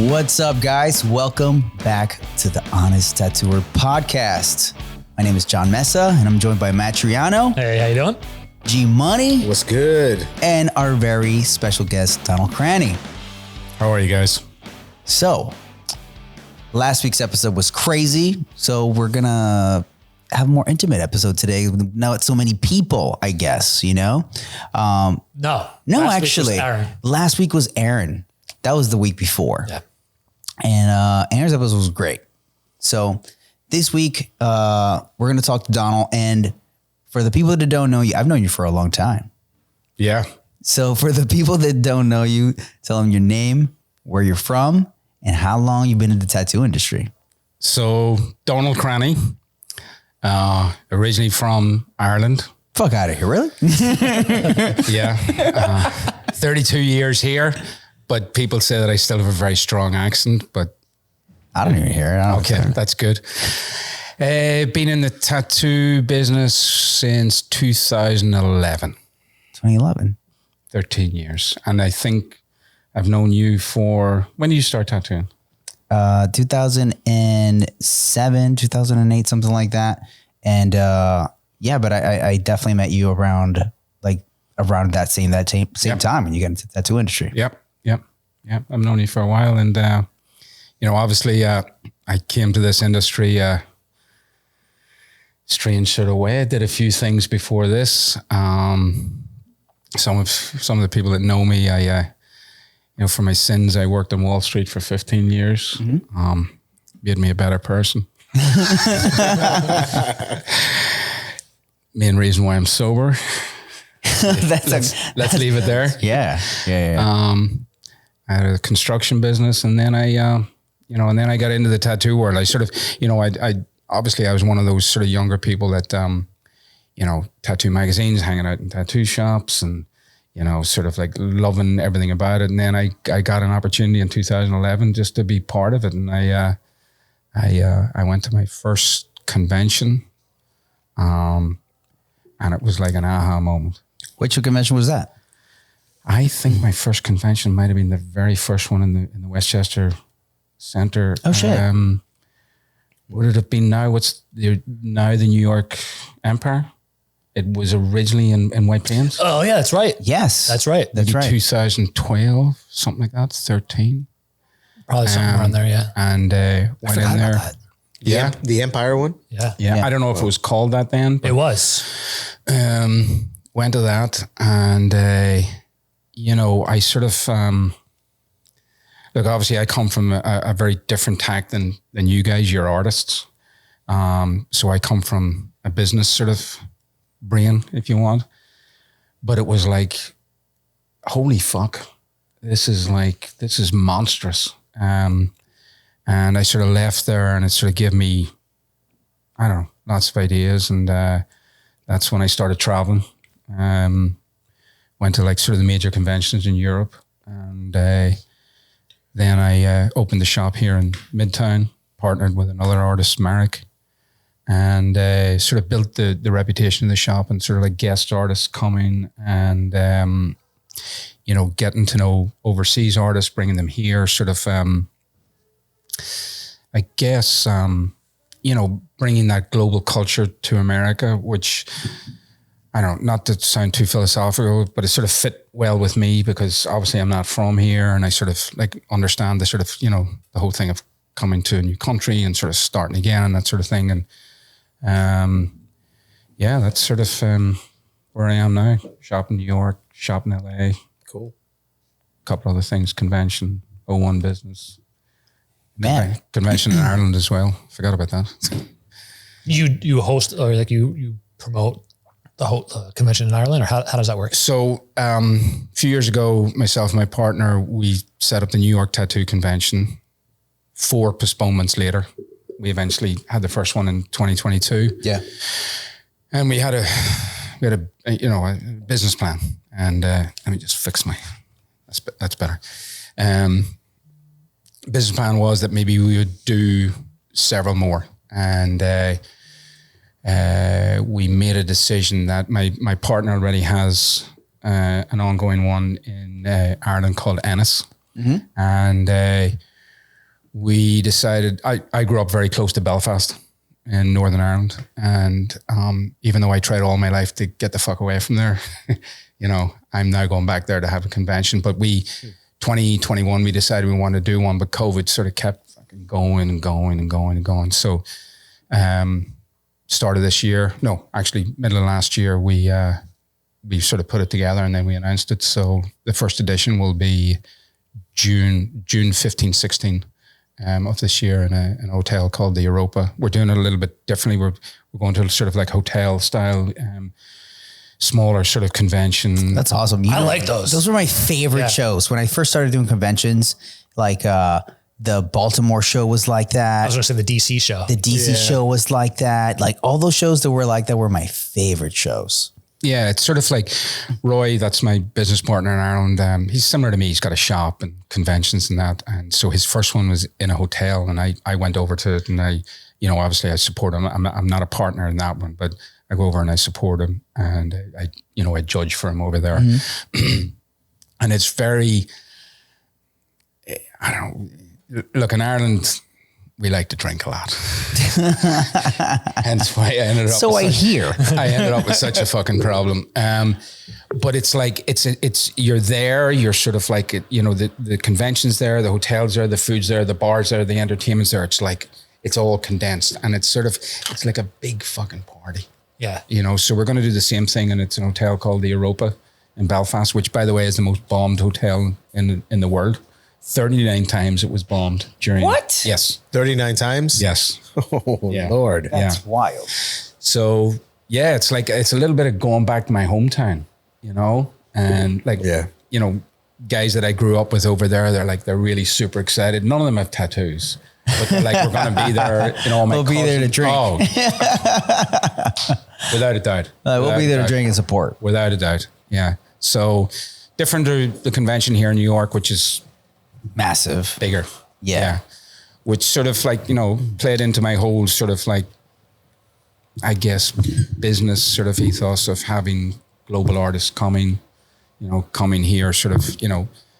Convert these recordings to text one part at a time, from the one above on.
What's up, guys? Welcome back to the Honest Tattooer podcast. My name is John Mesa, and I'm joined by Matt Triano. Hey, how you doing? G Money. What's good? And our very special guest, Donal Cranny. How are you guys? So, last week's episode was crazy, so we're gonna have a more intimate episode today. Now it's so many people, I guess, you know? No, Actually, last week was Aaron. That was the week before. Yeah. And Aaron's episode was great. So this week, we're going to talk to Donal. And for the people that don't know you, I've known you for a long time. Yeah. So for the people that don't know you, tell them your name, where you're from, and how long you've been in the tattoo industry. So Donal Cranny, originally from Ireland. Fuck out of here, really? Yeah. 32 years here, but people say that I still have a very strong accent, but I don't even hear it. Okay, that's good. Been in the tattoo business since 2011. 2011. 13 years. And I think I've known you for, when did you start tattooing? 2007, 2008, something like that. And yeah, but I definitely met you around that same time when you got into the tattoo industry. Yep. I've known you for a while. And, obviously I came to this industry strange sort of way. I did a few things before this. Some of the people that know me, for my sins, I worked on Wall Street for 15 years. Mm-hmm. Made me a better person. Main reason why I'm sober. Let's leave it there. Yeah. I had a construction business, and then I got into the tattoo world. I sort of, I obviously I was one of those sort of younger people that, tattoo magazines, hanging out in tattoo shops, and sort of like loving everything about it. And then I got an opportunity in 2011 just to be part of it, and I went to my first convention, and it was like an aha moment. Which convention was that? I think my first convention might have been the very first one in the Westchester Center. Oh shit! Would it have been now? Now the New York Empire? It was originally in White Plains. Oh yeah, that's right. Yes, that's right. That's right. 2012, something like that. 13, probably something around there. Yeah. And went in there. Yeah, the Empire one. Yeah. I don't know if it was called that then. It was. Went to that, and I sort of look. Obviously, I come from a very different tack than you guys. You're artists, so I come from a business sort of brain, if you want. But it was like, holy fuck, this is monstrous. And I sort of left there, and it sort of gave me, I don't know, lots of ideas, and that's when I started traveling. Went to like sort of the major conventions in Europe, and then I opened the shop here in Midtown, partnered with another artist, Marek, and sort of built the reputation of the shop, and sort of like guest artists coming, and getting to know overseas artists, bringing them here, sort of I guess bringing that global culture to America, which, I don't know, not to sound too philosophical, but it sort of fit well with me because obviously I'm not from here, and I sort of like understand the sort of, the whole thing of coming to a new country and sort of starting again and that sort of thing. And that's sort of where I am now. Shop in New York, shop in LA. Cool. A couple other things, convention, O1 business. Man. Convention in Ireland as well. Forgot about that. You host, or like you promote the whole convention in Ireland, or how does that work? So a few years ago, myself and my partner, we set up the New York Tattoo Convention. 4 postponements later, we eventually had the first one in 2022. Yeah. And we had a business plan, and let me just fix that's better. Business plan was that maybe we would do several more, and we made a decision that my partner already has an ongoing one in Ireland called Ennis. Mm-hmm. And we decided, I grew up very close to Belfast in Northern Ireland. And even though I tried all my life to get the fuck away from there, you know, I'm now going back there to have a convention. But 2021, we decided we wanted to do one, but COVID sort of kept fucking going and going and going and going. So start of this year, no, actually middle of last year, we sort of put it together and then we announced it. So the first edition will be June 15, 16 of this year in a hotel called the Europa. We're doing it a little bit differently. We're going to sort of like hotel style, smaller sort of convention. That's awesome. I like those. Those were my favorite shows. When I first started doing conventions, like the Baltimore show was like that. I was going to say the DC show. The DC show was like that. Like all those shows that were like that were my favorite shows. Yeah, it's sort of like Roy, that's my business partner in Ireland. He's similar to me. He's got a shop and conventions and that. And so his first one was in a hotel and I went over to it and obviously I support him. I'm not a partner in that one, but I go over and I support him and I judge for him over there. Mm-hmm. And it's very, I don't know, look, in Ireland, we like to drink a lot. Hence why I ended up. So I hear. I ended up with such a fucking problem. But it's like, you're there, you're sort of like, the convention's there, the hotel's there, the food's there, the bar's there, the entertainment's there. It's like, it's all condensed and it's like a big fucking party. Yeah. So we're going to do the same thing and it's an hotel called the Europa in Belfast, which by the way is the most bombed hotel in the world. 39 times it was bombed during. What? Yes. 39 times? Yes. Oh, yeah. Lord. That's wild. So, yeah, it's like, it's a little bit of going back to my hometown, and like, guys that I grew up with over there, they're really super excited. None of them have tattoos, but they're like, we're going to be there. We'll be there to drink. Oh, without a doubt. We'll be there to drink and support. Without a doubt. Yeah. So different to the convention here in New York, which is massive, bigger. Yeah. Which sort of like, played into my whole sort of like, I guess, business sort of ethos of having global artists coming here, sort of,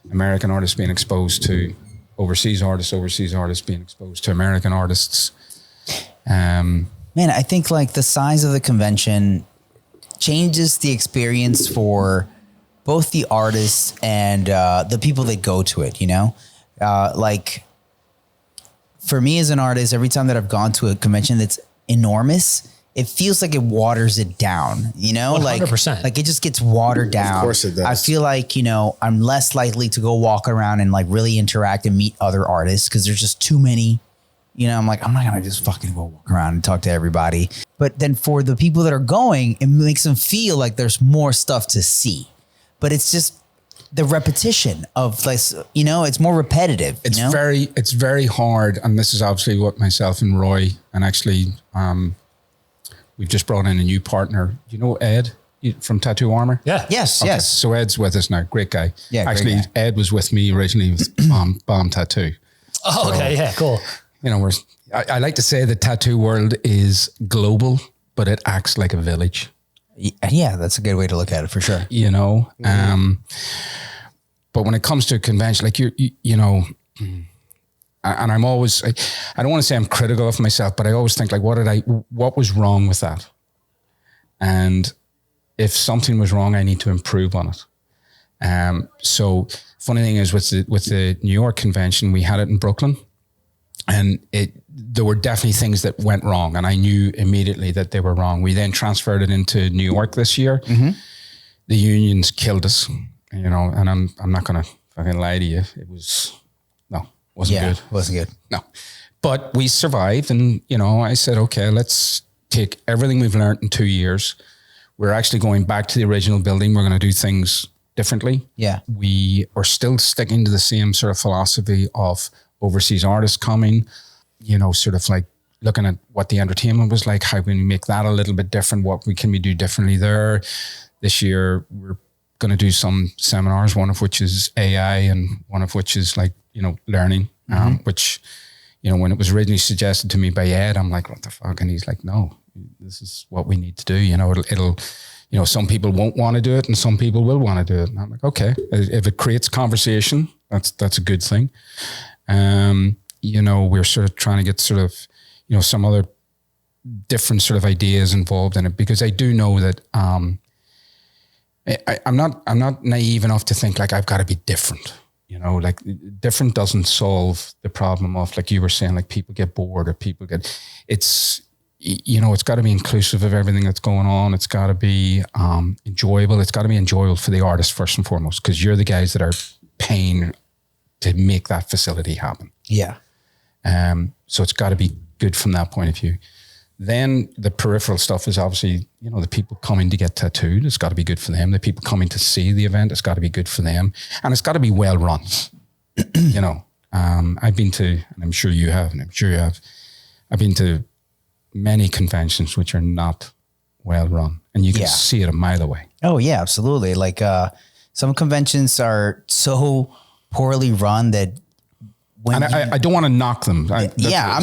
American artists being exposed to overseas artists being exposed to American artists. Man, I think like the size of the convention changes the experience for both the artists and the people that go to it, like for me as an artist, every time that I've gone to a convention that's enormous, it feels like it waters it down, 100%. Like it just gets watered down. Of course it does. I feel like, I'm less likely to go walk around and like really interact and meet other artists because there's just too many. I'm like, I'm not going to just fucking go walk around and talk to everybody. But then for the people that are going, it makes them feel like there's more stuff to see. But it's just the repetition of like, it's more repetitive. It's very hard. And this is obviously what myself and Roy, and actually we've just brought in a new partner. Do you know Ed from Tattoo Armor? Yeah. Yes. Okay. Yes. So Ed's with us now. Great guy. Yeah. Actually, great guy. Ed was with me originally with Bomb Tattoo. Oh, okay. Yeah. Cool. I like to say the tattoo world is global, but it acts like a village. Yeah, that's a good way to look at it for sure. But when it comes to a convention, like and I'm always, I don't want to say I'm critical of myself, but I always think like, what was wrong with that? And if something was wrong, I need to improve on it. So funny thing is with the New York convention, we had it in Brooklyn. And there were definitely things that went wrong, and I knew immediately that they were wrong. We then transferred it into New York this year. Mm-hmm. The unions killed us, and I'm not going to fucking lie to you. It wasn't good. Wasn't good. No, but we survived, and I said, okay, let's take everything we've learned in 2 years. We're actually going back to the original building. We're going to do things differently. Yeah, we are still sticking to the same sort of philosophy of overseas artists coming, sort of like looking at what the entertainment was like, how can we make that a little bit different, can we do differently there. This year, we're going to do some seminars, one of which is AI and one of which is like, learning, which, when it was originally suggested to me by Ed, I'm like, what the fuck? And he's like, no, this is what we need to do. It'll some people won't want to do it and some people will want to do it. And I'm like, okay, if it creates conversation, that's a good thing. we're sort of trying to get sort of, some other different sort of ideas involved in it, because I do know that I'm not naive enough to think like I've got to be different. Like different doesn't solve the problem of, like you were saying, like people get bored or it's got to be inclusive of everything that's going on. It's got to be enjoyable. It's got to be enjoyable for the artist first and foremost, because you're the guys that are paying to make that facility happen. Yeah. So it's got to be good from that point of view. Then the peripheral stuff is obviously, the people coming to get tattooed, it's got to be good for them. The people coming to see the event, it's got to be good for them. And it's got to be well run. I've been to, and I'm sure you have, I've been to many conventions which are not well run, and you can see it a mile away. Oh yeah, absolutely. Like some conventions are so poorly run that I don't want to knock them. I'm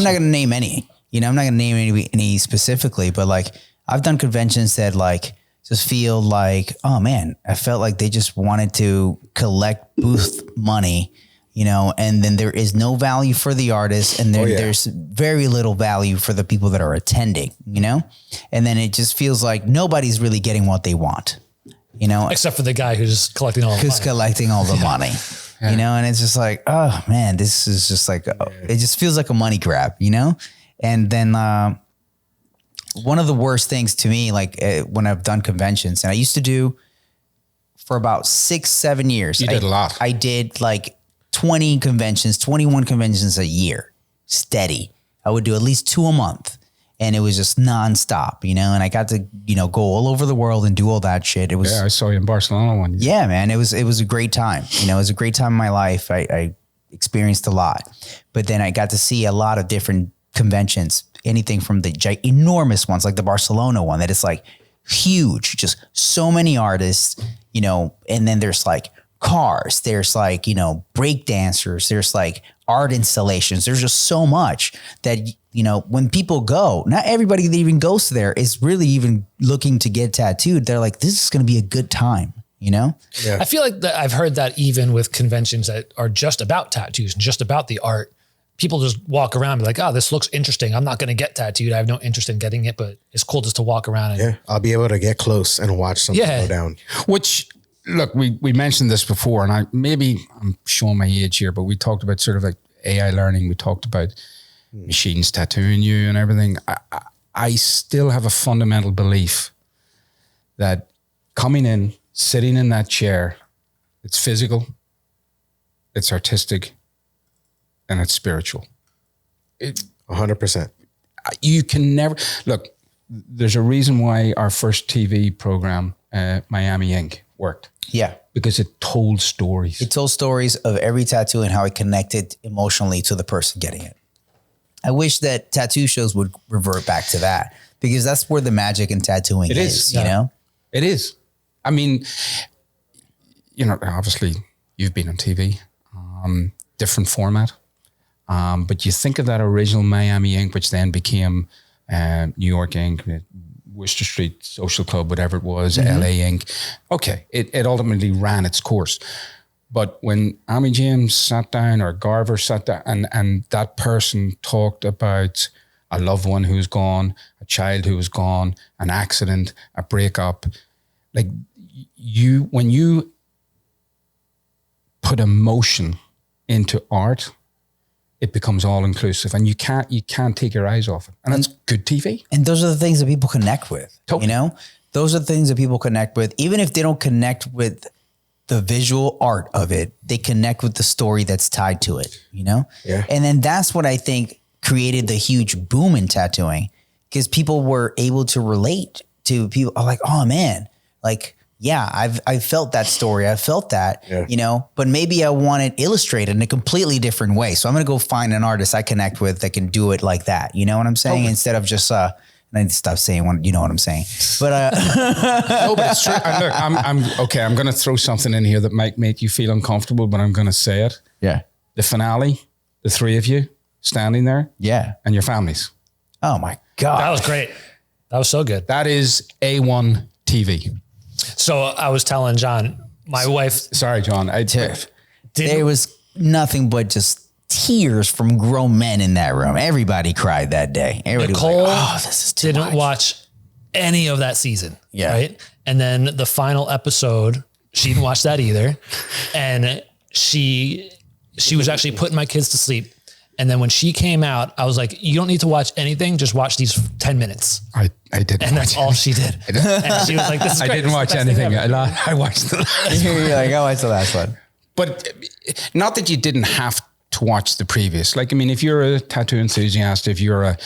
not going to name any. I'm not going to name any specifically, but like I've done conventions that like just feel like, oh man, I felt like they just wanted to collect booth money, and then there is no value for the artist, and there's very little value for the people that are attending, and then it just feels like nobody's really getting what they want, except for the guy who's collecting all the money. Yeah. And it's just like, oh man, this is just like, it just feels like a money grab, And then one of the worst things to me, like when I've done conventions, and I used to do for about 6-7 years. You did a lot. I did like 21 conventions a year, steady. I would do at least 2 a month, and it was just nonstop, and I got to, go all over the world and do all that shit. It was, I saw you in Barcelona one year. Yeah, man. It was a great time. It was a great time in my life. I experienced a lot, but then I got to see a lot of different conventions, anything from the enormous ones, like the Barcelona one, that is like huge, just so many artists, and then there's like cars, there's like, break dancers, there's like art installations. There's just so much that, when people go, not everybody that even goes there is really even looking to get tattooed. They're like, this is going to be a good time, Yeah. I feel like that I've heard that even with conventions that are just about tattoos and just about the art, people just walk around and be like, oh, this looks interesting. I'm not going to get tattooed. I have no interest in getting it, but it's cool just to walk around. And I'll be able to get close and watch something go down. Which, look, we mentioned this before, and I'm showing my age here, but we talked about sort of like AI learning. We talked about machines tattooing you and everything. I still have a fundamental belief that coming in, sitting in that chair, it's physical, it's artistic, and it's spiritual. 100%. You can never look. There's a reason why our first TV program, Miami Ink, worked. Yeah, because it told stories. It told stories of every tattoo and how it connected emotionally to the person getting it. I wish that tattoo shows would revert back to that, because that's where the magic in tattooing is. It is. I mean, obviously you've been on TV, different format. But you think of that original Miami Ink, which then became New York Ink, Worcester Street Social Club, whatever it was, LA Ink. Okay, it ultimately ran its course. But when Amy James sat down or Garver sat down and that person talked about a loved one who's gone, a child who was gone, an accident, a breakup, like when you put emotion into art, it becomes all inclusive, and you can't take your eyes off it. And that's good TV. And those are the things that people connect with, Totally. Those are the things that people connect with. Even if they don't connect with the visual art of it, they connect with the story that's tied to it, Yeah. And then that's what I think created the huge boom in tattooing, because people were able to relate to people. Are like, oh man, like, yeah, I've felt that story. I felt that, but maybe I want it illustrated in a completely different way. So I'm going to go find an artist I connect with that can do it like that. You know what I'm saying? Okay. Instead of just, and I need to stop saying what, you know what I'm saying, but, no, but it's true. And look, I'm okay. I'm going to throw something in here that might make you feel uncomfortable, but I'm going to say it. Yeah. The finale, the three of you standing there. Yeah. And your families. Oh my God. that was great. That was so good. That is A1 TV. So I was telling John, my wife. Sorry, John. There was nothing but just tears from grown men in that room. Everybody cried that day. Everybody Nicole was like, oh, this is too didn't much. watch any of that season. Yeah. Right. And then the final episode, she didn't watch that either. And she was actually putting my kids to sleep. And then when she came out, I was like, you don't need to watch anything. Just watch these 10 minutes. I didn't. And that's all she did. And she was like, this is I great. didn't watch anything. I watched the last You're like, oh, it's the last one. But not that you didn't have to watch the previous. Like, I mean, if you're a tattoo enthusiast, if you're a,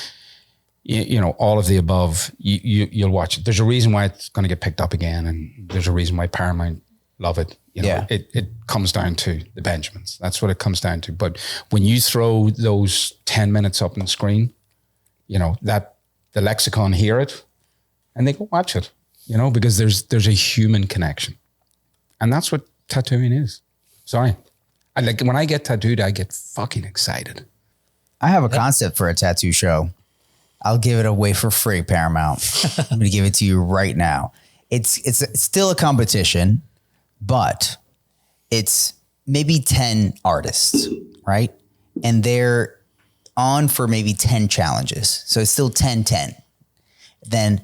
you know, all of the above, you'll watch it. There's a reason why it's going to get picked up again. And there's a reason why Paramount love it. You know, it comes down to the Benjamins. That's what it comes down to. But when you throw those 10 minutes up on the screen, you know, that the lexicon hear it and they go watch it, you know, because there's a human connection. And that's what tattooing is. Sorry. Like when I get tattooed, I get fucking excited. I have a concept for a tattoo show. I'll give it away for free, Paramount. I'm going to give it to you right now. It's still a competition, but it's maybe 10 artists, right? And they're on for maybe 10 challenges. So it's still 10-10. Then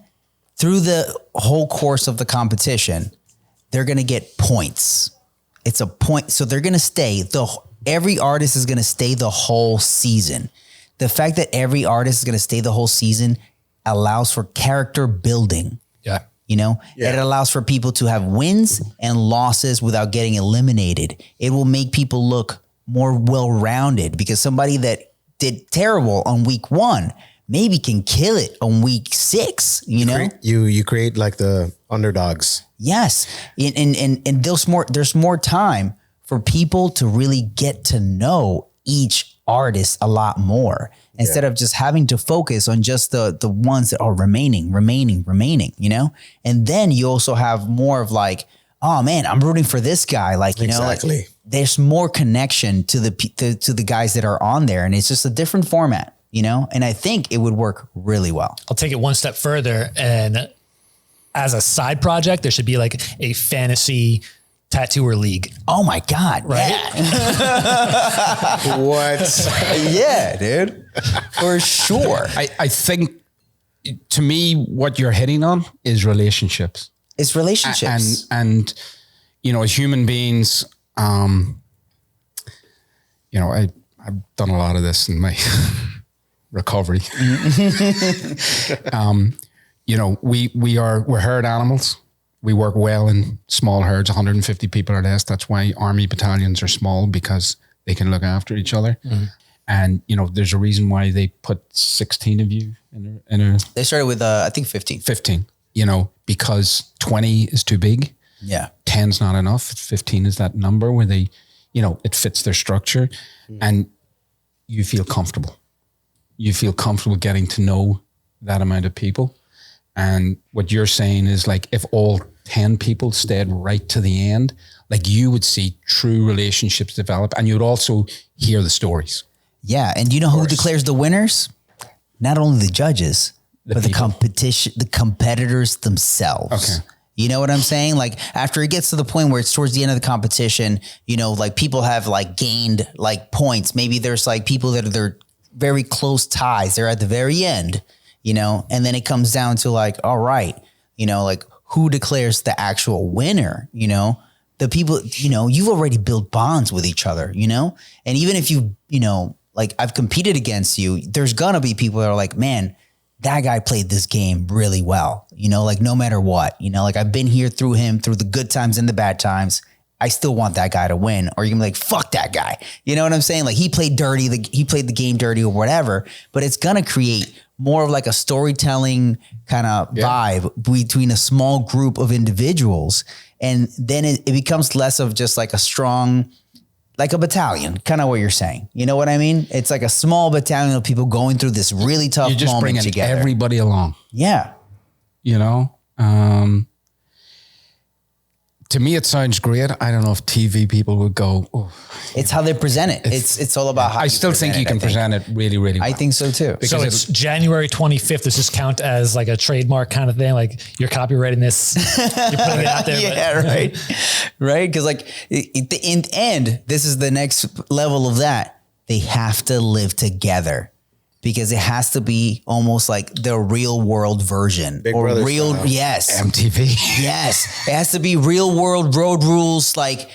through the whole course of the competition, they're going to get points. It's a point. So they're going to stay. Every artist is going to stay the whole season. The fact that every artist is going to stay the whole season allows for character building. Yeah. You know, it allows for people to have wins and losses without getting eliminated. It will make people look more well-rounded because somebody that did terrible on week 1 maybe can kill it on week 6, you know? You create like the underdogs. Yes. And there's more time for people to really get to know each artist a lot more instead of just having to focus on just the ones that are remaining, you know? And then you also have more of like, oh man, I'm rooting for this guy. Like, you know, like there's more connection to the guys that are on there. And it's just a different format, you know? And I think it would work really well. I'll take it one step further. And as a side project, there should be like a fantasy tattooer league. Oh my God. Right? Yeah. What? Yeah, dude. For sure. I think to me, what you're hitting on is relationships. It's relationships. And you know, as human beings, you know, I've done a lot of this in my recovery. You know, we're herd animals. We work well in small herds, 150 people or less. That's why army battalions are small, because they can look after each other. Mm-hmm. And, you know, there's a reason why they put 16 of you in a... They started with, I think 15. 15, you know, because 20 is too big. Yeah. 10's not enough. 15 is that number where they, you know, it fits their structure and you feel comfortable. You feel comfortable getting to know that amount of people. And what you're saying is like, if all 10 people stayed right to the end, like you would see true relationships develop and you would also hear the stories. Yeah. And you know who declares the winners? Not only the judges, but the competition, the competitors themselves. Okay. You know what I'm saying? Like after it gets to the point where it's towards the end of the competition, you know, like people have like gained like points. Maybe there's like people that they're very close ties. They're at the very end, you know, and then it comes down to like, all right, you know, like who declares the actual winner, you know? The people, you know, you've already built bonds with each other, you know? And even if you know, like I've competed against you, there's gonna be people that are like, man, that guy played this game really well, you know, like no matter what, you know, like I've been here through him, through the good times and the bad times. I still want that guy to win. Or you're gonna be like, fuck that guy. You know what I'm saying? Like he played dirty, he played the game dirty or whatever, but it's gonna create more of like a storytelling kind of vibe between a small group of individuals. And then it becomes less of just like a strong, like a battalion, kind of what you're saying. You know what I mean? It's like a small battalion of people going through this really tough moment together. You're just bringing everybody along. Yeah. You know? To me, it sounds great. I don't know if TV people would go, oh. It's how they present it. It's all about how I still think you can present it really, really well. I think so too. So it's January 25th. Does this count as like a trademark kind of thing? Like you're copywriting this, you're putting it out there. Yeah, right. Right. Because like in the end, this is the next level of that. they have to live together because it has to be almost like the real world version Big or Brother real. style. Yes. MTV. Yes. It has to be real world road rules. Like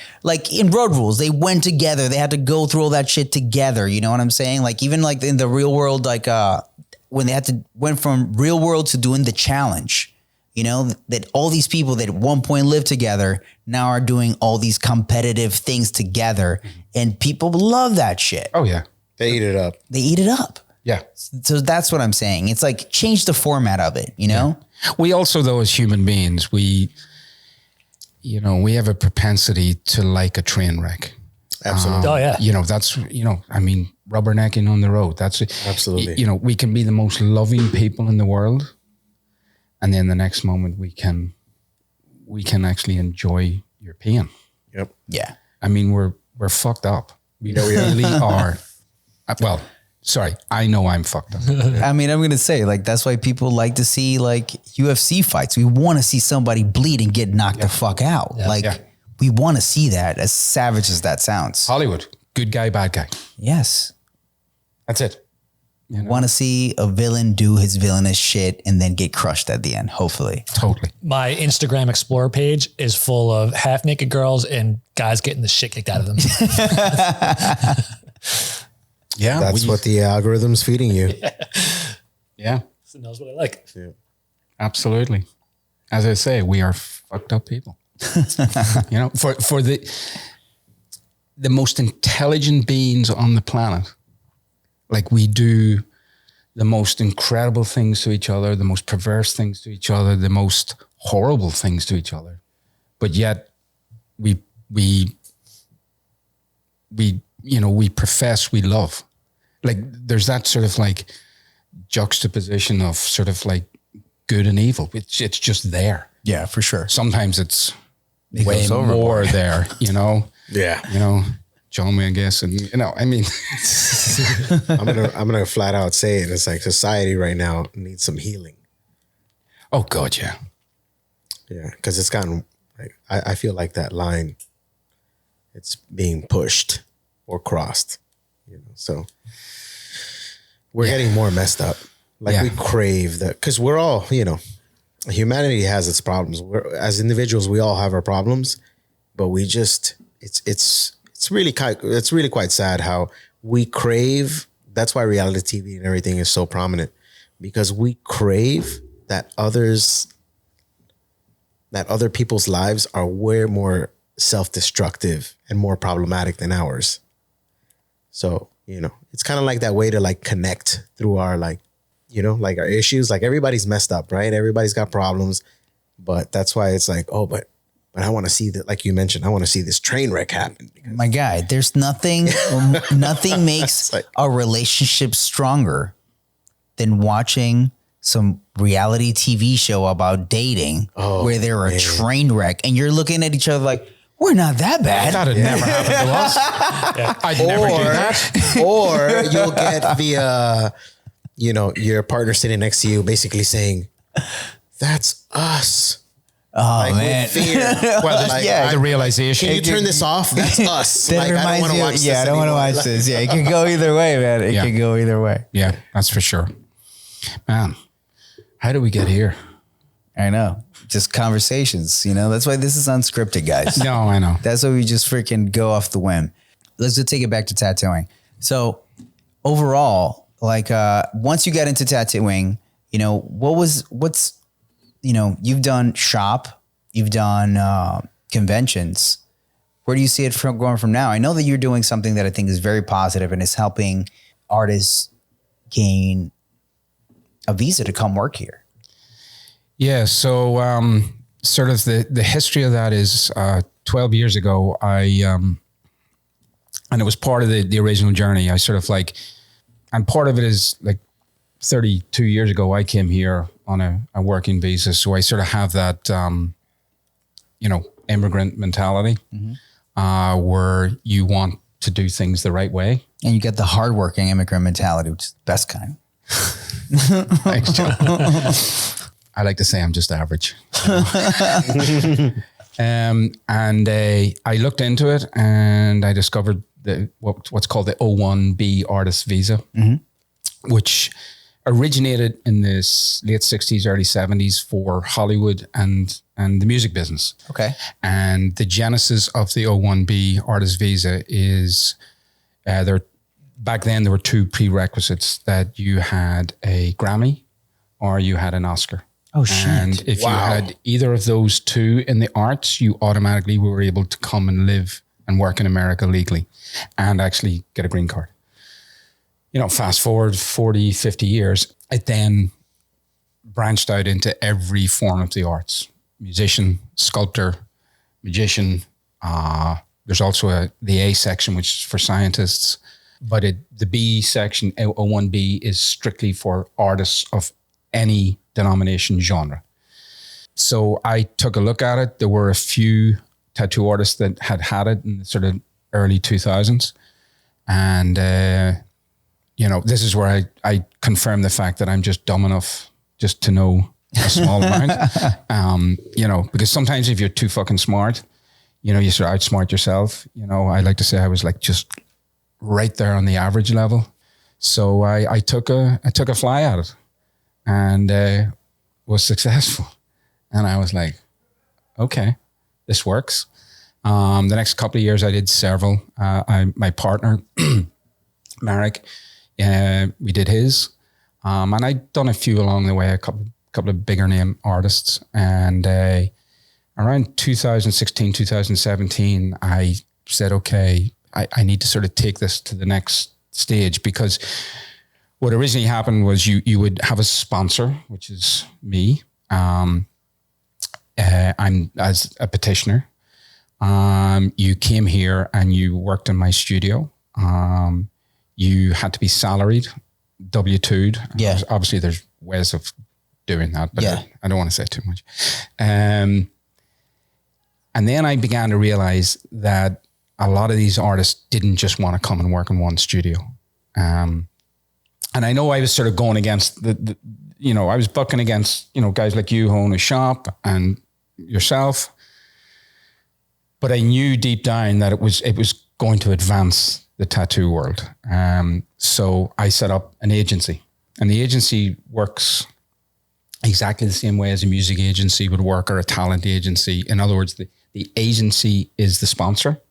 in road rules, they went together. They had to go through all that shit together. You know what I'm saying? Like even like in the real world, like when they had to went from real world to doing the challenge, you know, that all these people that at one point lived together now are doing all these competitive things together. And people love that shit. Oh yeah. They eat it up. They eat it up. Yeah. So that's what I'm saying. It's like change the format of it, you know? We also, though, as human beings, we have a propensity to like a train wreck. Absolutely. Oh yeah. That's, I mean, rubbernecking on the road. That's Absolutely. We can be the most loving people in the world. And then the next moment we can actually enjoy your pain. Yep. Yeah. I mean, we're fucked up. We really are. Well, sorry. I know I'm fucked up. I mean, I'm going to say like, that's why people like to see like UFC fights. We want to see somebody bleed and get knocked the fuck out. We want to see that, as savage as that sounds. Hollywood, good guy, bad guy. Yes. That's it. Want to see a villain do his villainous shit and then get crushed at the end, hopefully. Totally. My Instagram Explorer page is full of half naked girls and guys getting the shit kicked out of them. Yeah. That's what the algorithm's feeding you. Yeah. So knows what I like. Yeah. Absolutely. As I say, we are fucked up people. For the most intelligent beings on the planet, like we do the most incredible things to each other, the most perverse things to each other, the most horrible things to each other. But yet we profess we love. Like there's that sort of like juxtaposition of sort of like good and evil. It's just there. Yeah, for sure. Sometimes it's way goes more there, Yeah. John Wayne, I guess. And, I mean, I'm gonna flat out say it. It's like society right now needs some healing. oh God, yeah. Yeah. Cause it's gotten like, I feel like that line, it's being pushed or crossed, so we're getting more messed up. Like we crave that. Cause we're all, humanity has its problems. As individuals, we all have our problems, but we just, it's really quite sad how we crave. That's why reality TV and everything is so prominent, because we crave that other people's lives are way more self-destructive and more problematic than ours. So, it's kind of like that way to like connect through our like our issues. Like everybody's messed up, right? Everybody's got problems, but that's why it's like, oh, but I want to see that, like you mentioned, I want to see this train wreck happen. My guy, there's nothing makes like, a relationship stronger than watching some reality TV show about dating where they're a train wreck and you're looking at each other like, we're not that bad. That'd never happen to us. I'd never do that. Or you'll get the, your partner sitting next to you basically saying, that's us. Oh, man. With fear. Well, Like, the realization. Can you turn this off? That's us. That Like, I don't want to watch this. I don't want to watch this. Yeah, it can go either way, man. It can go either way. Yeah, that's for sure. Man, how do we get here? I know. Just conversations, that's why this is unscripted, guys. No, I know. That's why we just freaking go off the whim. Let's just take it back to tattooing. So overall, once you got into tattooing, you've done shop, you've done conventions. Where do you see it going from now? I know that you're doing something that I think is very positive and is helping artists gain a visa to come work here. Yeah. So, sort of the history of that is, 12 years ago, and it was part of the original journey. I sort of and part of it is 32 years ago, I came here on a working visa. So I sort of have that, immigrant mentality, where you want to do things the right way. And you get the hardworking immigrant mentality, which is the best kind. Thanks, Joe. I like to say I'm just average. And I looked into it and I discovered what's called the O1B artist visa, which originated in the late 60s, early 70s for Hollywood and the music business. Okay. And the genesis of the O1B artist visa is back then there were two prerequisites, that you had a Grammy or you had an Oscar. Oh, shit. And if you had either of those two in the arts, you automatically were able to come and live and work in America legally and actually get a green card. You know, fast forward 40, 50 years, it then branched out into every form of the arts. Musician, sculptor, magician. There's also the A section, which is for scientists. But the B section, O1B, is strictly for artists of any denomination genre. So I took a look at it. There were a few tattoo artists that had it in the sort of early 2000s. And, this is where I confirm the fact that I'm just dumb enough just to know a small amount. Because sometimes if you're too fucking smart, you sort of outsmart yourself. I like to say I was like just right there on the average level. So I took a fly at it and was successful. And I was like, okay, this works. The next couple of years I did several. My partner, Marek, we did his. And I'd done a few along the way, a couple of bigger name artists. And around 2016, 2017, I said, okay, I need to sort of take this to the next stage, because what originally happened was you would have a sponsor, which is me. I'm as a petitioner. You came here and you worked in my studio. You had to be salaried, W-2'd. Yeah. Obviously, there's ways of doing that, but yeah. I don't want to say too much. And then I began to realize that a lot of these artists didn't just want to come and work in one studio. And I know I was sort of going against I was bucking against, guys like you who own a shop and yourself. But I knew deep down that it was going to advance the tattoo world. So I set up an agency, and the agency works exactly the same way as a music agency would work, or a talent agency. In other words, the agency is the sponsor,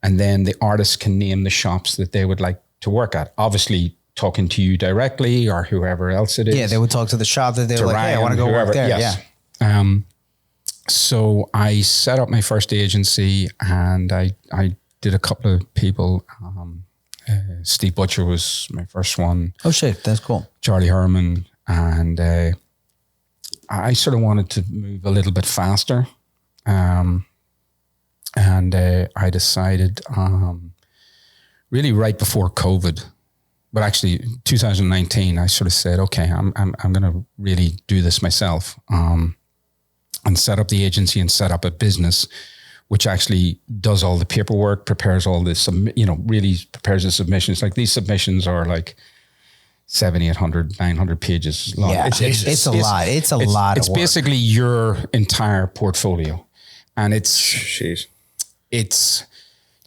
and then the artists can name the shops that they would like to work at. Obviously, talking to you directly or whoever else it is. Yeah, they would talk to the shop that they were like, Ryan, hey, I want to go whoever, work there. yes. Yeah. So I set up my first agency, and I did a couple of people. Steve Butcher was my first one. Oh shit, that's cool. Charlie Herman. And I sort of wanted to move a little bit faster. And I decided really right before COVID, but actually 2019, I sort of said, okay, I'm going to really do this myself, and set up the agency and set up a business which actually does all the paperwork, prepares all this, really prepares the submissions. Like these submissions are like 700, 800, 900 pages long. Yeah, it's a lot. It's a lot of work. It's basically your entire portfolio. And it's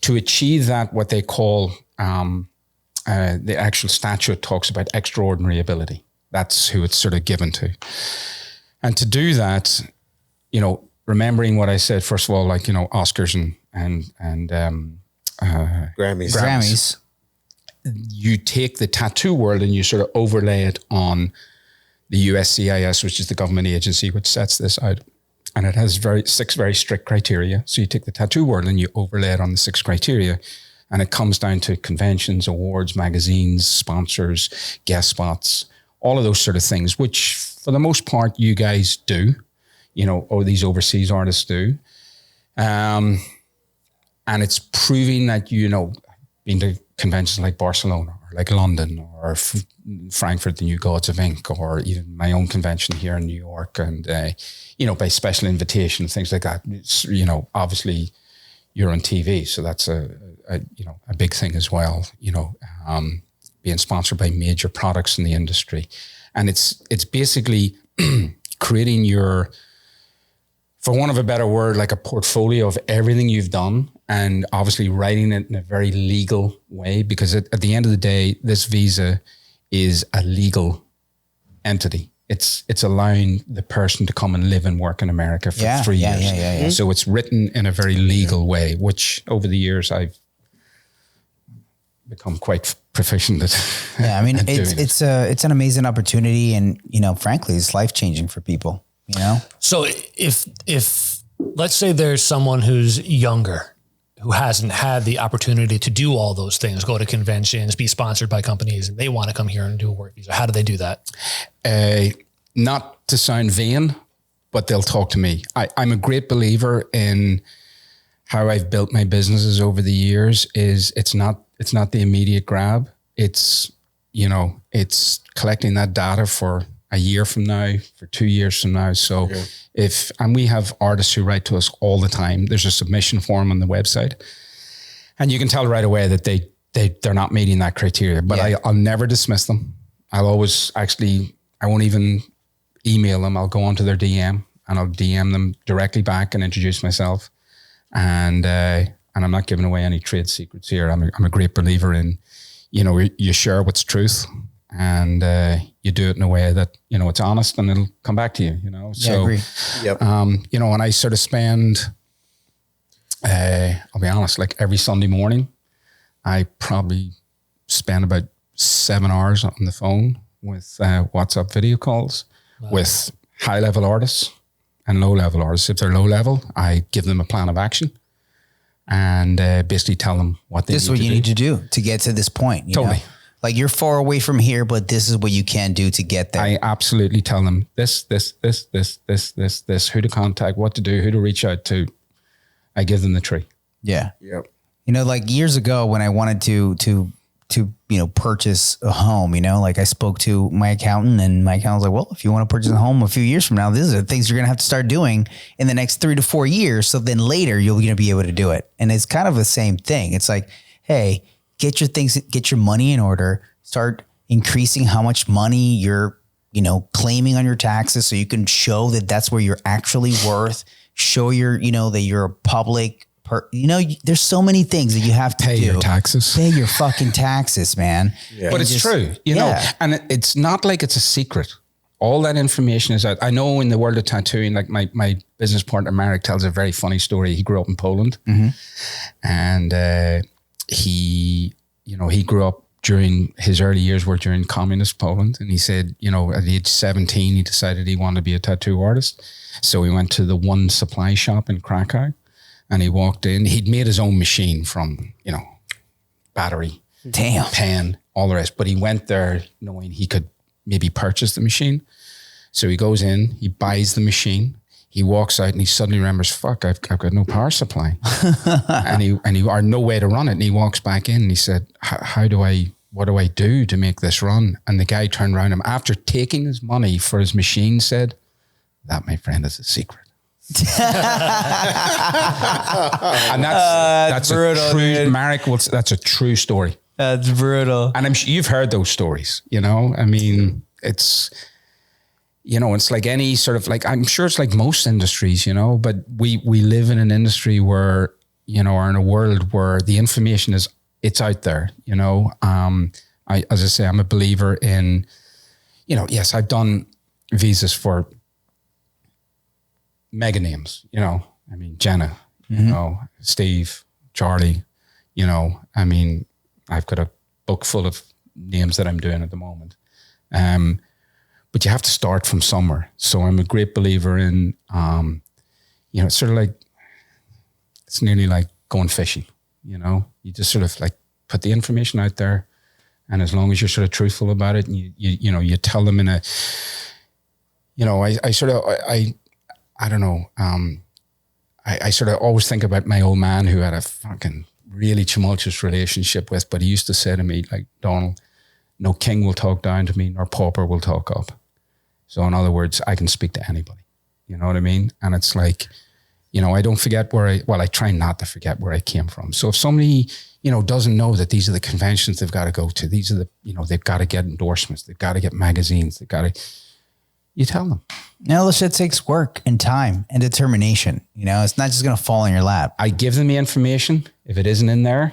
to achieve that, what they call, the actual statute talks about extraordinary ability. That's who it's sort of given to. And to do that, remembering what I said, first of all, like, Oscars and Grammys. You take the tattoo world and you sort of overlay it on the USCIS, which is the government agency which sets this out. And it has 6 very strict criteria. So you take the tattoo world and you overlay it on the 6 criteria. And it comes down to conventions, awards, magazines, sponsors, guest spots, all of those sort of things, which for the most part you guys do, or these overseas artists do. And it's proving that, being to conventions like Barcelona or like London or Frankfurt, the New Gods of Ink, or even my own convention here in New York, and, by special invitation, things like that. It's, obviously you're on TV, so that's a big thing as well, being sponsored by major products in the industry. And it's basically creating your for want of a better word, like a portfolio of everything you've done, and obviously writing it in a very legal way, because at the end of the day, this visa is a legal entity. It's allowing the person to come and live and work in America for 3 years. Yeah. So it's written in a very legal way, which over the years I've become quite proficient at. Yeah, I mean, it's an amazing opportunity, and frankly, it's life-changing for people. So if let's say there's someone who's younger, who hasn't had the opportunity to do all those things, go to conventions, be sponsored by companies, and they want to come here and do a work visa, how do they do that? Not to sound vain, but they'll talk to me. I'm a great believer in how I've built my businesses over the years. It's not the immediate grab. It's collecting that data for a year from now, for 2 years from now. So and we have artists who write to us all the time. There's a submission form on the website, and you can tell right away that they're not meeting that criteria, but I'll never dismiss them. I won't even email them. I'll go onto their DM and I'll DM them directly back and introduce myself. And I'm not giving away any trade secrets here. I'm a great believer in, you share what's truth, and you do it in a way that, it's honest, and it'll come back to you, So, I agree. Yep. And I sort of spend, I'll be honest, like every Sunday morning, I probably spend about 7 hours on the phone with WhatsApp video calls with high-level artists and low-level artists. If they're low-level, I give them a plan of action and basically tell them what they need to do. This is what you need to do to get to this point. Totally. Like, you're far away from here, but this is what you can do to get there. I absolutely tell them this, who to contact, what to do, who to reach out to. I give them the tree. Yeah. Yep. Like years ago when I wanted to purchase a home, like I spoke to my accountant, and my accountant was like, well, if you want to purchase a home a few years from now, these are the things you're going to have to start doing in the next 3 to 4 years. So then later you're going to be able to do it. And it's kind of the same thing. It's like, hey, get your money in order, start increasing how much money you're, claiming on your taxes, so you can show that that's where you're actually worth, show that you're a public there's so many things that you have to pay your taxes. Pay your fucking taxes, man. Yeah. But it's true, and it's not like it's a secret. All that information is out. I know in the world of tattooing, like my business partner, Marek, tells a very funny story. He grew up in Poland, and he grew up during his early years were during communist Poland. And he said, at age 17, he decided he wanted to be a tattoo artist. So he went to the One Supply shop in Krakow. And he walked in. He'd made his own machine from, battery, pen, all the rest. But he went there knowing he could maybe purchase the machine. So he goes in, he buys the machine, he walks out, and he suddenly remembers, fuck, I've got no power supply, and he or no way to run it. And he walks back in, and he said, what do I do to make this run? And the guy turned around him after taking his money for his machine, said, that, my friend, is a secret. And that's brutal, a true, Marek, that's a true story. That's brutal. And I'm sure you've heard those stories, I mean, it's, it's like any sort of, like, I'm sure it's like most industries, but we live in an industry where, or in a world where the information it's out there, as I say, I'm a believer in, yes, I've done visas for mega names, I mean, Jenna, Steve, Charlie, I mean, I've got a book full of names that I'm doing at the moment. But you have to start from somewhere. So I'm a great believer in, it's sort of like, it's nearly like going fishing, you just sort of like put the information out there. And as long as you're sort of truthful about it, and you tell them in a, I don't know. I sort of always think about my old man who had a fucking really tumultuous relationship with, but he used to say to me, like, Donal, no king will talk down to me, nor pauper will talk up. So in other words, I can speak to anybody. You know what I mean? And it's like, I don't forget I try not to forget where I came from. So if somebody, doesn't know that these are the conventions they've got to go to, these are the, they've got to get endorsements, they've got to get magazines, they've got to, you tell them. No, the shit takes work and time and determination. You know, it's not just going to fall in your lap. I give them the information. If it isn't in there,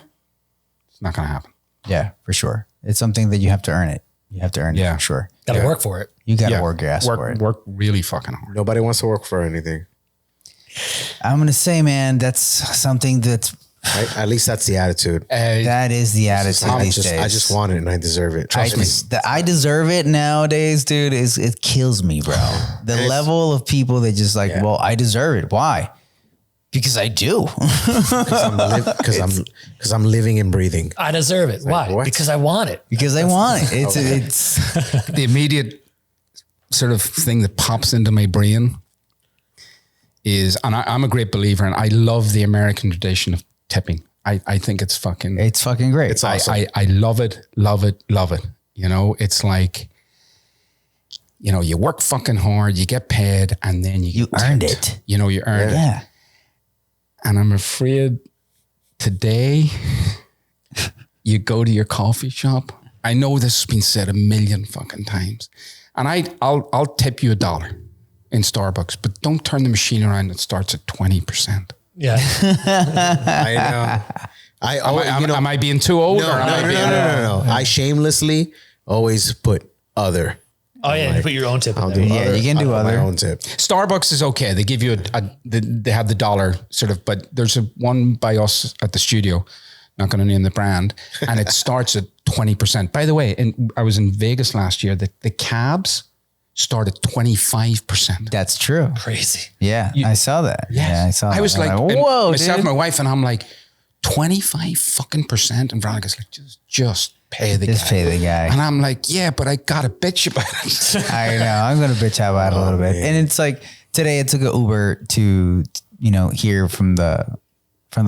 it's not going to happen. Yeah, for sure. It's something that you have to earn it. You have to earn it for sure. Got to work for it. You got to work your ass for it. Work really fucking hard. Nobody wants to work for anything. I'm going to say, man, that's something that's, At least that's the attitude. that is the attitude these days. I just want it and I deserve it. Trust me. I deserve it nowadays, dude. It kills me, bro. The level of people that just like, well, I deserve it. Why? Because I do. Because I'm living and breathing. I deserve it. Why? what? Because I want it. Because I want it. It's The immediate sort of thing that pops into my brain is, and I'm a great believer, and I love the American tradition of tipping. I think it's fucking great. It's awesome. I love it, love it, love it. You know, it's like, you know, you work fucking hard, you get paid, and then you get earned tipped. it. You know, you earned it. Yeah. And I'm afraid today you go to your coffee shop. I know this has been said a million fucking times. And I'll tip you $1 in Starbucks, but don't turn the machine around that starts at 20%. Yeah. I know. Am I being too old? No. I shamelessly always put other. Oh yeah, you put your own tip in I'll there. do Yeah, other. you can do I'll put other. my own tip. Starbucks is okay. They give you they have the $1 sort of, but there's one by us at the studio, not going to name the brand, and it starts at 20%. By the way, I was in Vegas last year. The cabs start at 25%. That's true. Crazy. Yeah, I saw that. Yes. Yeah, I saw that. I was like, whoa, and myself, dude. my wife, and I'm like, 25 fucking %. And Veronica's like, just pay the Just guy. pay the guy. And I'm like, yeah, but I got to bitch about it. I know. I'm gonna bitch out about it a little bit. And it's like today I took an Uber to, you know, here from the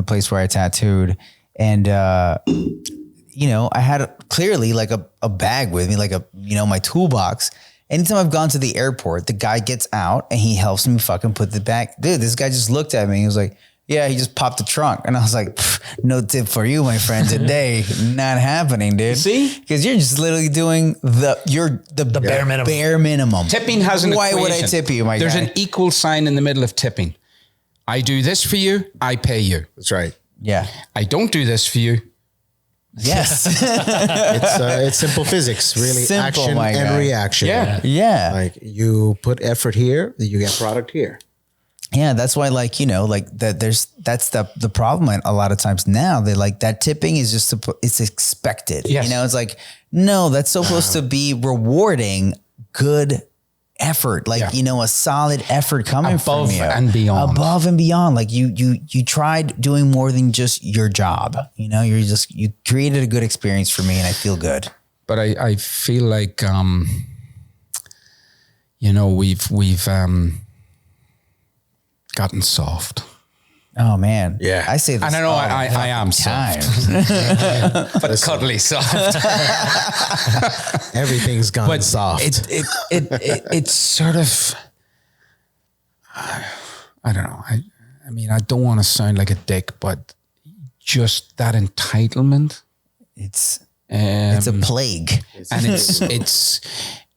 place where I tattooed. And you know, I had clearly like a bag with me, like my toolbox. Anytime I've gone to the airport, the guy gets out and he helps me fucking put the bag. Dude, this guy just looked at me. He was like, yeah, he just popped the trunk. And I was like, no tip for you, my friend, today. Not happening, dude. See? Because you're just literally doing the bare minimum. Bare minimum. Tipping has an Why would I equation. tip you, my There's guy? an equal sign in the middle of tipping. I do this for you, I pay you. That's right. Yeah. I don't do this for you. Yes. It's simple physics, really. Simple, Action my and guy. reaction. Yeah. Yeah. Like you put effort here, you get product here. Yeah, that's why, like, you know, like that's the problem a lot of times now. They like that tipping is just it's expected. Yes. You know, it's like, no, that's supposed to be rewarding good effort, like, you know, a solid effort coming Above from you. and beyond. Above and beyond. Like you tried doing more than just your job. You know, you created a good experience for me and I feel good. But I feel like, you know, we've gotten soft. Oh man. Yeah. I say this. And I know all I the am time. soft. But cuddly soft. Everything's gone But soft. it's sort of, I don't know. I mean, I don't want to sound like a dick, but just that entitlement. It's a plague. And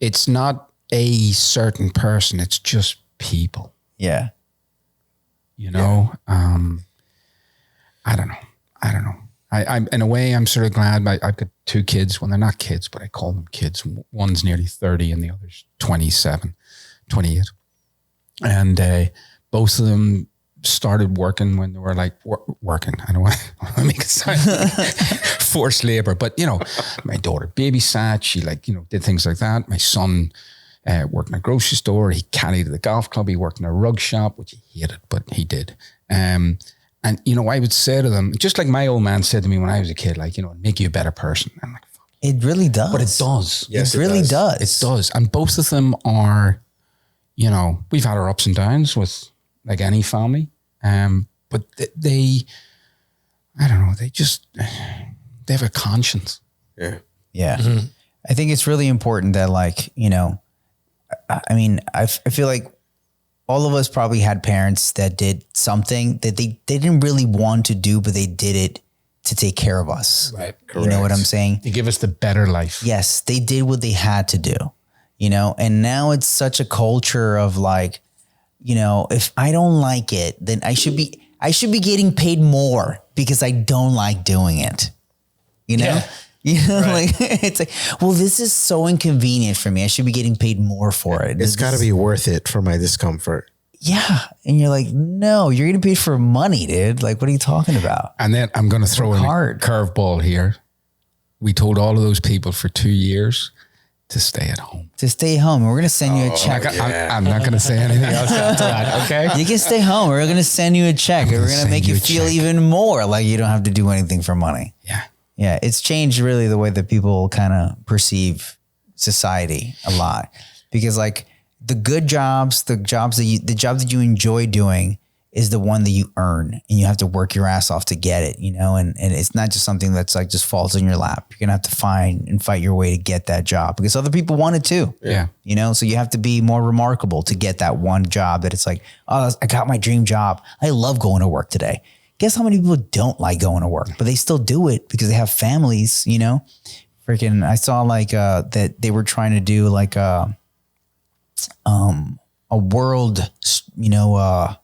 it's not a certain person. It's just people, Yeah. you know? I don't know. I'm in a way, I'm sort of glad I've got 2 kids. Well, they're not kids, but I call them kids. One's nearly 30 and the other's 28. And both of them started working when they were like working. I don't want to make it sound like forced labor, but you know, my daughter babysat, she did things like that. My son worked in a grocery store. He caddied at the golf club. He worked in a rug shop, which he hated, but he did. And you know, I would say to them, just like my old man said to me when I was a kid, like, you know, make you a better person. I'm like, fuck. It really does. But it does. Yes, it really does. It does. And both of them are, you know, we've had our ups and downs with like any family. But they, I don't know, they have a conscience. Yeah. Yeah. Mm-hmm. I think it's really important that, like, you know, I mean, I feel like all of us probably had parents that did something that they didn't really want to do, but they did it to take care of us. Right. You know what I'm saying? They give us the better life. Yes, they did what they had to do. you know, and now it's such a culture of like, you know, if I don't like it, then I should be getting paid more because I don't like doing it, you know? Yeah. You know, Right. like it's like, well, this is so inconvenient for me. I should be getting paid more for it. It's got to be worth it for my discomfort. Yeah. And you're like, no, you're getting paid for money, dude. Like, what are you talking about? And then I'm going to throw in a hard. curveball here. We told all of those people for 2 years to stay at home. To stay home. We're going to send you a check. I'm not going to say anything else after that. Okay. You can stay home. We're going to send you a check. We're going to send make you you a feel check. even more like you don't have to do anything for money. Yeah. Yeah. It's changed really the way that people kind of perceive society a lot, because like the good jobs, the job that you enjoy doing is the one that you earn, and you have to work your ass off to get it, you know, and it's not just something that's like just falls in your lap. You're going to have to find and fight your way to get that job because other people want it too. Yeah. You know, so you have to be more remarkable to get that one job that it's like, oh, I got my dream job. I love going to work today. Guess how many people don't like going to work, but they still do it because they have families, you know? Freaking, I saw like that they were trying to do like a world, you know,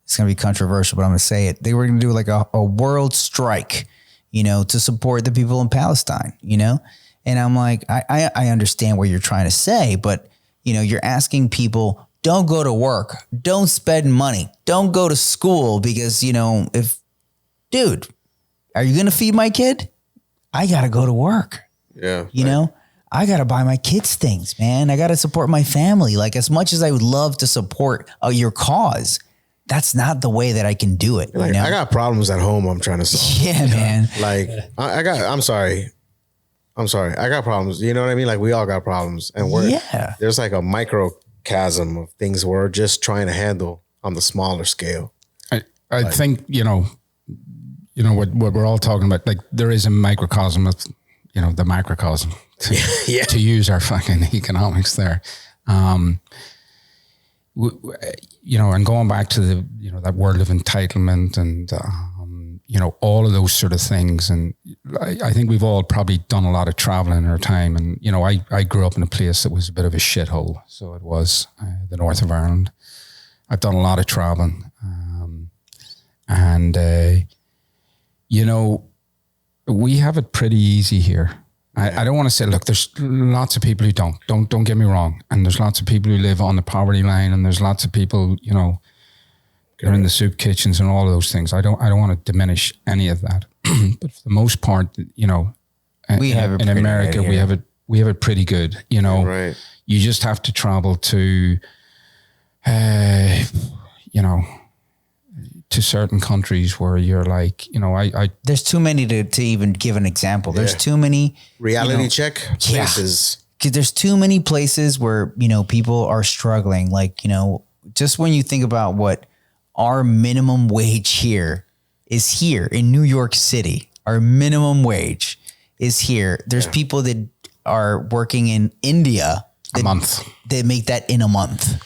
it's going to be controversial, but I'm going to say it. They were going to do like a world strike, you know, to support the people in Palestine, you know? And I'm like, I understand what you're trying to say, but, you know, you're asking people, don't go to work, don't spend money, don't go to school because, you know, dude, are you going to feed my kid? I got to go to work. Yeah. You know, I got to buy my kids things, man. I got to support my family. Like as much as I would love to support your cause, that's not the way that I can do it. Like, you know? I got problems at home I'm trying to solve. Yeah, man. Like I'm sorry. I got problems. You know what I mean? Like we all got problems, and there's like a microcosm of things we're just trying to handle on the smaller scale. I think, you know what we're all talking about, like there is a microcosm of, you know, the macrocosm Yeah. to use our fucking economics there. You know, and going back to the, you know, that world of entitlement and, you know, all of those sort of things. And I think we've all probably done a lot of traveling in our time. And, you know, I grew up in a place that was a bit of a shithole. So it was the north of Ireland. I've done a lot of traveling. You know, we have it pretty easy here. I don't want to say, look, there's lots of people who don't get me wrong. And there's lots of people who live on the poverty line, and there's lots of people, you know, they're in the soup kitchens and all of those things. I don't want to diminish any of that. But for the most part, you know, We have it in pretty America, good here. we have it pretty good. You know, Right. You just have to travel to, you know, to certain countries where you're like, you know, There's too many to even give an example. There's Yeah. too many Reality check Yeah. places. because there's too many places where, you know, people are struggling. Like, you know, just when you think about what our minimum wage here is here in New York City, our minimum wage is here. There's people that are working in India a month. They make that in a month.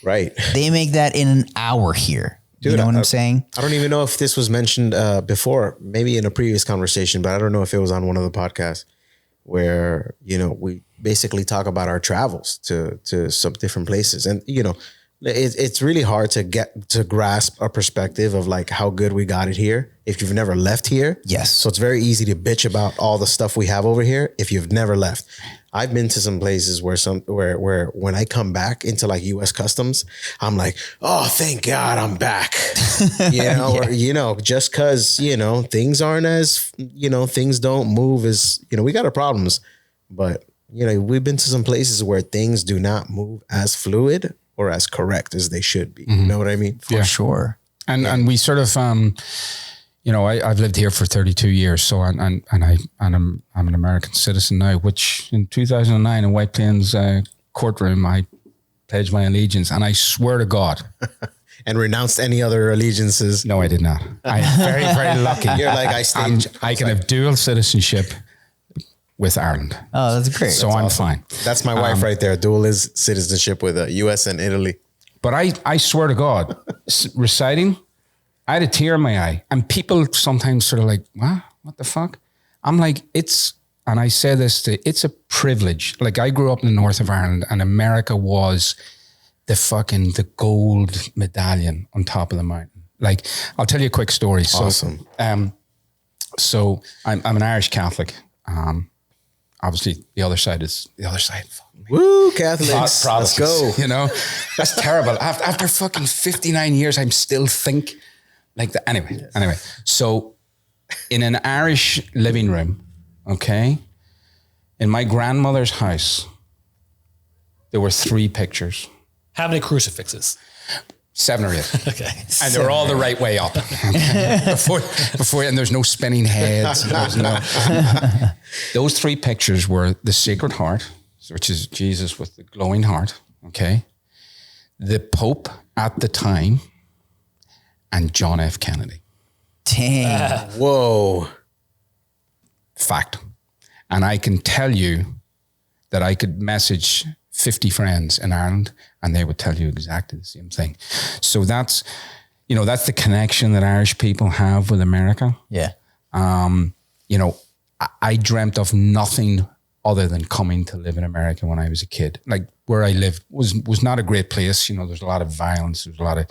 Right. They make that in an hour here. Dude, you know what I'm saying? I don't even know if this was mentioned before, maybe in a previous conversation, but I don't know if it was on one of the podcasts where, you know, we basically talk about our travels to some different places. And, you know, it's really hard to get to grasp a perspective of like how good we got it here if you've never left here. Yes. So it's very easy to bitch about all the stuff we have over here if you've never left. I've been to some places where when I come back into like US customs, I'm like, oh, thank God I'm back. You know, or, you know, just cause, you know, things aren't as, you know, things don't move as, you know, we got our problems, but you know, we've been to some places where things do not move as fluid or as correct as they should be. You know what I mean? For sure. And we sort of, you know, I've lived here for 32 years. So, I'm an American citizen now, which in 2009 in White Plains courtroom, I pledged my allegiance, and I swear to God. And renounced any other allegiances. No, I did not. I'm very, very lucky. You're like, I can have dual citizenship with Ireland. Oh, that's great. So I'm fine. That's my wife right there. Dual is citizenship with US and Italy. But I swear to God, reciting, I had a tear in my eye. And people sometimes sort of like, what the fuck? I'm like, it's and I say this it's a privilege. Like I grew up in the north of Ireland, and America was the gold medallion on top of the mountain. Like, I'll tell you a quick story. Awesome. So I'm an Irish Catholic. Obviously the other side is the other side. Woo, Catholics. Let's go. You know, that's terrible. After fucking 59 years, I'm still think like that. Anyway. So in an Irish living room, okay, in my grandmother's house, there were 3 pictures. How many crucifixes? 7 or 8. Okay. And they were all the right way up. Okay. Before, and there's no spinning heads. Those 3 pictures were the Sacred Heart, which is Jesus with the glowing heart, okay? The Pope at the time, and John F. Kennedy. Dang. Whoa. Fact. And I can tell you that I could message 50 friends in Ireland and they would tell you exactly the same thing. So that's the connection that Irish people have with America. Yeah. I dreamt of nothing other than coming to live in America when I was a kid. Like where I lived was not a great place. There's a lot of violence. There's a lot of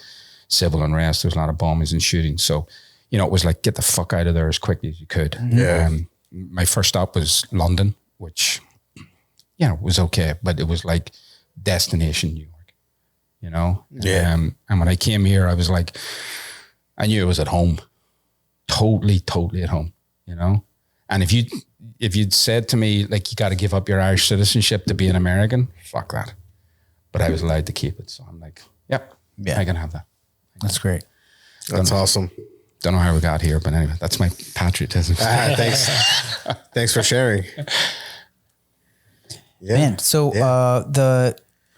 civil unrest. There's a lot of bombings and shooting. So, it was like, get the fuck out of there as quickly as you could. Yeah. My first stop was London, which, was okay, but it was like destination New York, Yeah. And when I came here, I was like, I knew it was at home, totally at home, And if you'd said to me, like, you got to give up your Irish citizenship to be an American, fuck that. But I was allowed to keep it. So I'm like, yep, I can have that. That's great. That's awesome. Don't know how we got here, but anyway, that's my patriotism. Thanks. Thanks for sharing. Yeah. Man, so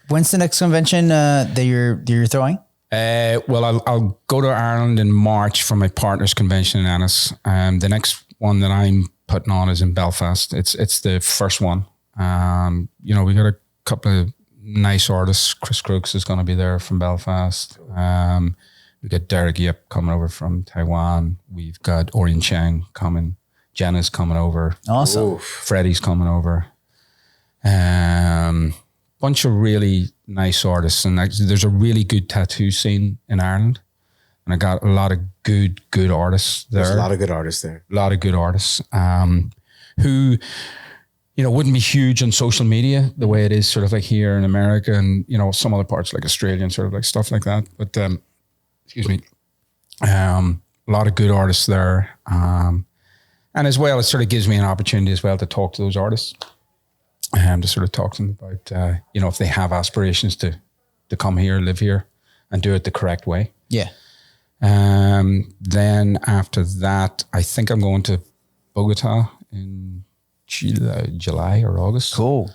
when's the next convention that you're throwing? Well, I'll go to Ireland in March for my partners convention in Ennis. The next one that I'm putting on is in Belfast. It's the first one. We got a couple of nice artists. Chris Crooks is going to be there from Belfast. We got Derek Yip coming over from Taiwan. We've got Orion Chang coming. Jenna's coming over. Awesome. Oof. Freddie's coming over. Bunch of really nice artists, and there's a really good tattoo scene in Ireland, and I got a lot of good artists there. There's a lot of good artists there. A lot of good artists who, wouldn't be huge on social media the way it is sort of like here in America and, some other parts like Australia and sort of like stuff like that. But, excuse me, a lot of good artists there. And as well, it sort of gives me an opportunity as well to talk to those artists. To sort of talk to them about, if they have aspirations to come here, live here, and do it the correct way. Yeah. Then after that, I think I'm going to Bogota in July or August. Cool.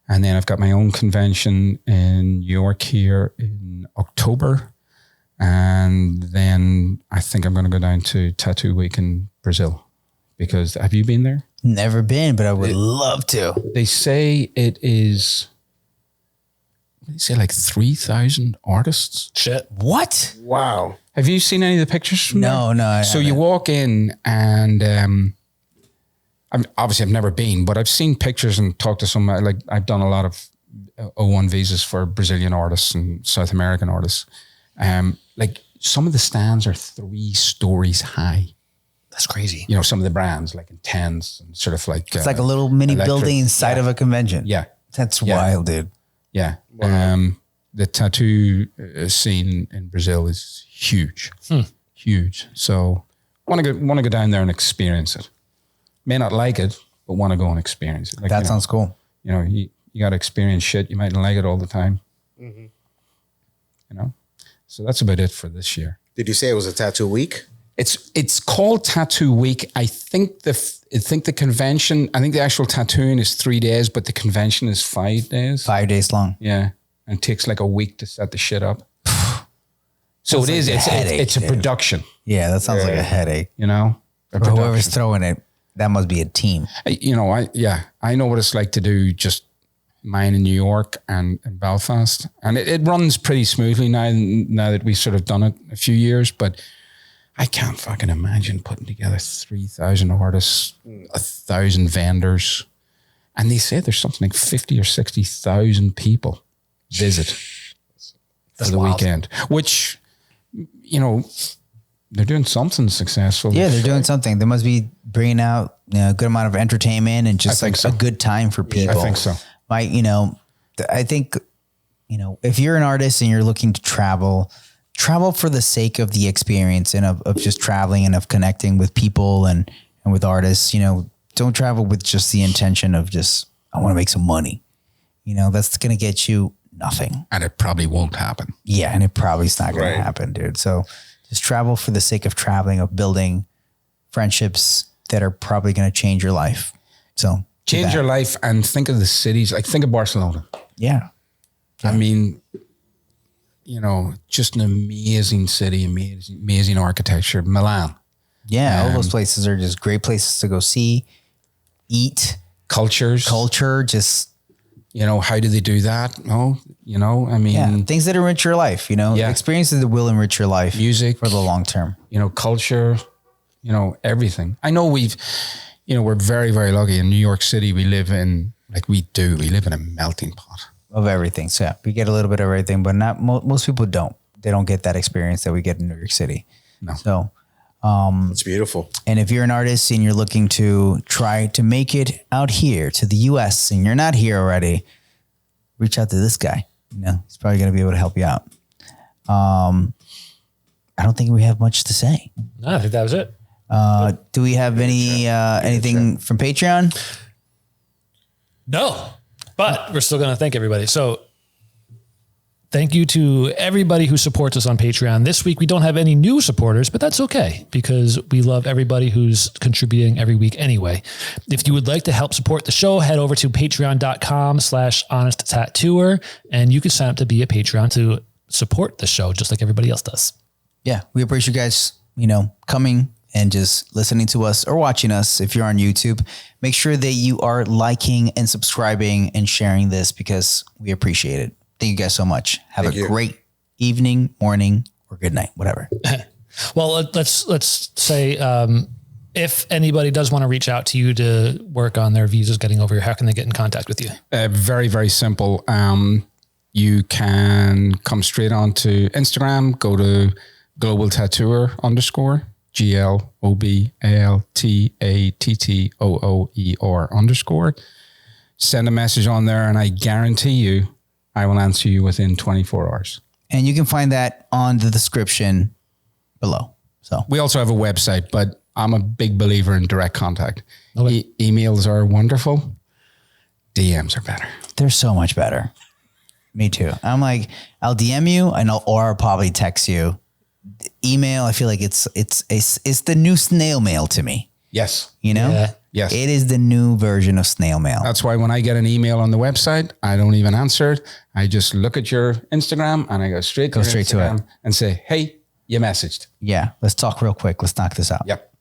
And then I've got my own convention in New York here in October. And then I think I'm going to go down to Tattoo Week in Brazil. Because have you been there? Never been, but I would love to. They say it is, like 3,000 artists. Shit. What? Wow. Have you seen any of the pictures from there? No. So you walk in and I've never been, but I've seen pictures and talked to some, like I've done a lot of O1 visas for Brazilian artists and South American artists. Like some of the stands are 3 stories high. That's crazy. Some of the brands like in tents and sort of like... It's like a little mini electric building inside of a convention. Yeah. That's wild, dude. Yeah. Wow. The tattoo scene in Brazil is huge. Huge. So want to go down there and experience it. May not like it, but want to go and experience it. Like, that sounds cool. You got to experience shit. You mightn't like it all the time. Mm-hmm. So that's about it for this year. Did you say it was a tattoo week? It's called Tattoo Week. I think the convention, I think the actual tattooing is 3 days, but the convention is 5 days. 5 days long. Yeah. And it takes like a week to set the shit up. So it is, it's a production. Yeah, that sounds like a headache. A Or whoever's throwing it, that must be a team. I know what it's like to do just mine in New York and Belfast. And it runs pretty smoothly now that we've sort of done it a few years, but I can't fucking imagine putting together 3,000 artists, 1,000 vendors. And they say there's something like 50 or 60,000 people visit for the weekend, which, you know, they're doing something successful. Yeah, they're doing something. They must be bringing out a good amount of entertainment and just like so. a good time for people. I think so. I think, if you're an artist and you're looking to travel for the sake of the experience and of just traveling and of connecting with people and with artists, don't travel with just the intention of just, I want to make some money. That's going to get you nothing. And it probably won't happen. Yeah. And it probably is not going to happen, dude. So just travel for the sake of traveling, of building friendships that are probably going to change your life. So change your life and think of the cities, like think of Barcelona. Yeah. I mean, just an amazing city, amazing architecture. Milan. Yeah. All those places are just great places to go see, eat. Culture, just, how do they do that? No, things that enrich your life, experiences that will enrich your life. Music for the long term, culture, everything. I know we're very, very lucky in New York City. We live in a melting pot of everything. So we get a little bit of everything, but not most people don't. They don't get that experience that we get in New York City. No. So it's beautiful. And if you're an artist and you're looking to try to make it out here to the US and you're not here already, reach out to this guy. He's probably going to be able to help you out. I don't think we have much to say. No, I think that was it. Do we have anything from Patreon? No, but we're still going to thank everybody. So thank you to everybody who supports us on Patreon. This week, we don't have any new supporters, but that's okay because we love everybody who's contributing every week anyway. If you would like to help support the show, head over to patreon.com/honest tattooer and you can sign up to be a Patreon to support the show just like everybody else does. Yeah, we appreciate you guys, coming and just listening to us or watching us. If you're on YouTube, make sure that you are liking and subscribing and sharing this because we appreciate it. Thank you guys so much. Have a great evening, morning, or good night, whatever. Well, let's say if anybody does want to reach out to you to work on their visas getting over here, how can they get in contact with you? Very, very simple. You can come straight onto Instagram, go to Global Tattooer _ GLOBALTATTOOER _ send a message on there and I guarantee you I will answer you within 24 hours. And you can find that on the description below. So we also have a website, but I'm a big believer in direct contact. Okay. Emails are wonderful. DMs are better. They're so much better. Me too. I'm like, I'll DM you or I'll probably text you. Email, I feel like it's the new snail mail to me. Yes. Yeah. Yes. It is the new version of snail mail. That's why when I get an email on the website, I don't even answer it. I just look at your Instagram and I go straight to it and say, hey, you messaged. Yeah. Let's talk real quick. Let's knock this out. Yep.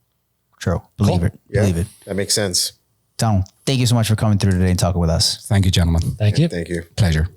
True. Believe it. Yeah, Believe it. That makes sense. Donald, thank you so much for coming through today and talking with us. Thank you, gentlemen. Thank you. Thank you. Pleasure.